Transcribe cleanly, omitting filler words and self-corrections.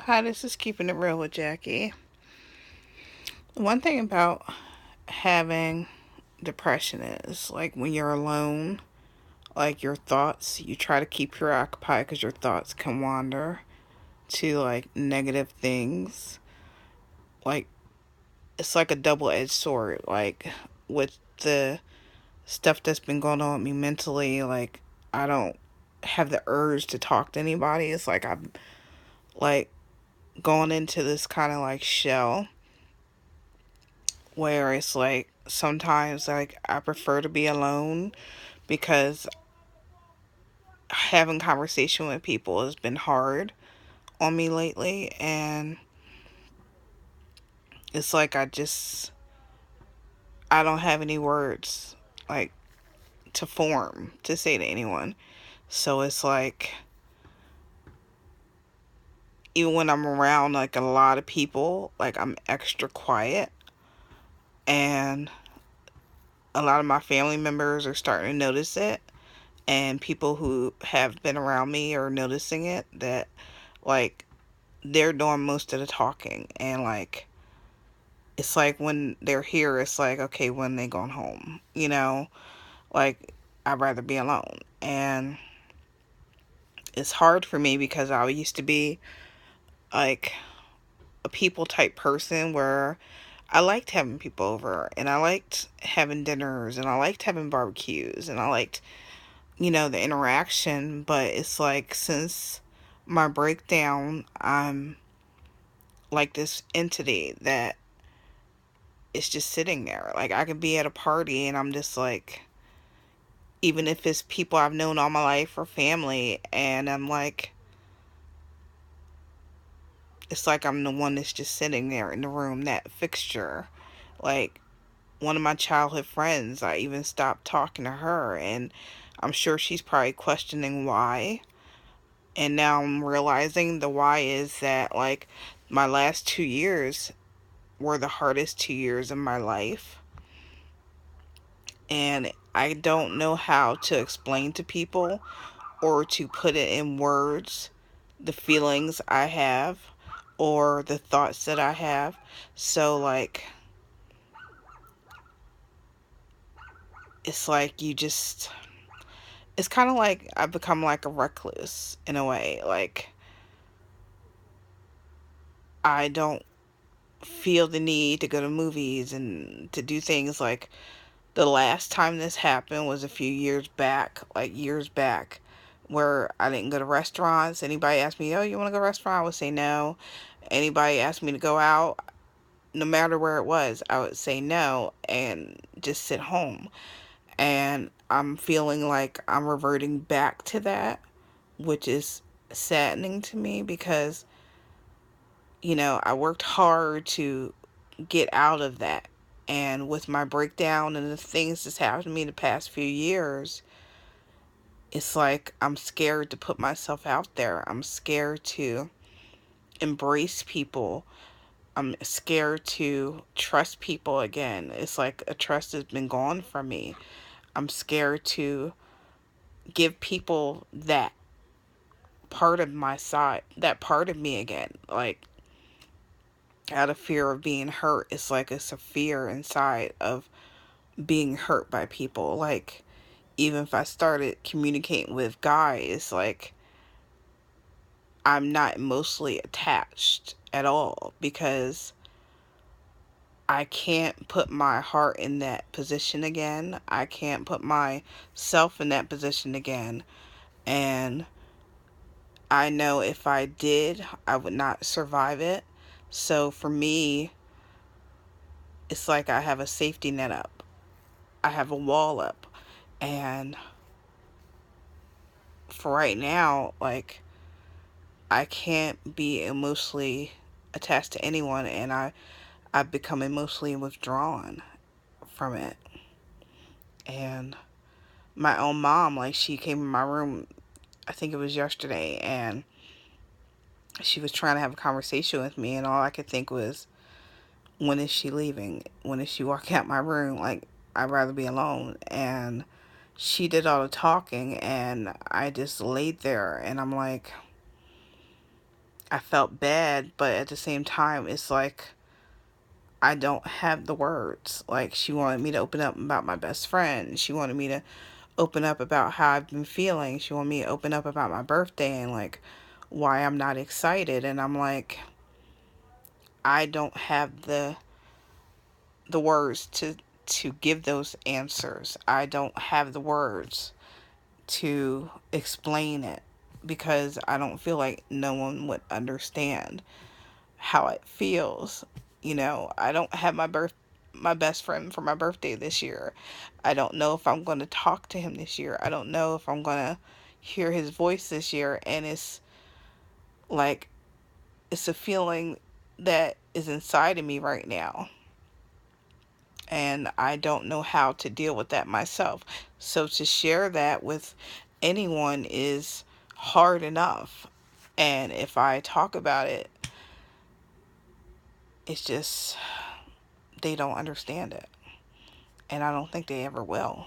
Hi, this is Keeping It Real with Jackie. One thing about having depression is like when you're alone, like your thoughts, you try to keep your occupied because your thoughts can wander to like negative things. Like it's like a double edged sword. Like with the stuff that's been going on with me mentally, like I don't have the urge to talk to anybody. It's like I'm like going into this kind of like shell where it's like sometimes like I prefer to be alone because having conversation with people has been hard on me lately, and it's like I don't have any words like to form to say to anyone. So it's like even when I'm around like a lot of people, like I'm extra quiet, and a lot of my family members are starting to notice it, and people who have been around me are noticing it, that like they're doing most of the talking, and like it's like when they're here it's like, okay, when they going home, like I'd rather be alone. And it's hard for me because I used to be like a people type person where I liked having people over, and I liked having dinners, and I liked having barbecues, and I liked, the interaction. But it's like since my breakdown, I'm like this entity that it's just sitting there. Like I could be at a party and I'm just like, even if it's people I've known all my life or family, and I'm like, it's like I'm the one that's just sitting there in the room, that fixture. Like one of my childhood friends, I even stopped talking to her, and I'm sure she's probably questioning why. And now I'm realizing the why is that like my last 2 years were the hardest 2 years of my life, and I don't know how to explain to people or to put it in words the feelings I have or the thoughts that I have. So, like, it's like it's kind of like I've become like a recluse in a way. Like, I don't feel the need to go to movies and to do things. Like, the last time this happened was a few years back, like years back, where I didn't go to restaurants. Anybody asked me, oh, you want to go to a restaurant? I would say no. Anybody asked me to go out, no matter where it was, I would say no and just sit home. And I'm feeling like I'm reverting back to that, which is saddening to me because, I worked hard to get out of that. And with my breakdown and the things that's happened to me the past few years, it's like I'm scared to put myself out there. I'm scared to embrace people. I'm scared to trust people again. It's like a trust has been gone from me. I'm scared to give people that part of my side, that part of me again. Like, out of fear of being hurt. It's like it's a fear inside of being hurt by people. Like, even if I started communicating with guys, like, I'm not emotionally attached at all because I can't put my heart in that position again. I can't put myself in that position again. And I know if I did, I would not survive it. So for me, it's like I have a safety net up, I have a wall up. And for right now, like, I can't be emotionally attached to anyone, and I've become emotionally withdrawn from it. And my own mom, like, she came in my room, I think it was yesterday, and she was trying to have a conversation with me, and all I could think was, when is she leaving? When is she walking out my room? Like, I'd rather be alone. And she did all the talking, and I just laid there, and I'm like, I felt bad, but at the same time, it's like I don't have the words. Like, she wanted me to open up about my best friend. She wanted me to open up about how I've been feeling. She wanted me to open up about my birthday and like why I'm not excited. And I'm like, I don't have the words to give those answers. I don't have the words to explain it because I don't feel like no one would understand how it feels. I don't have my best friend for my birthday this year. I don't know if I'm going to talk to him this year. I don't know if I'm going to hear his voice this year, and like it's a feeling that is inside of me right now, and I don't know how to deal with that myself. So to share that with anyone is hard enough. And if I talk about it, it's just they don't understand it. And I don't think they ever will.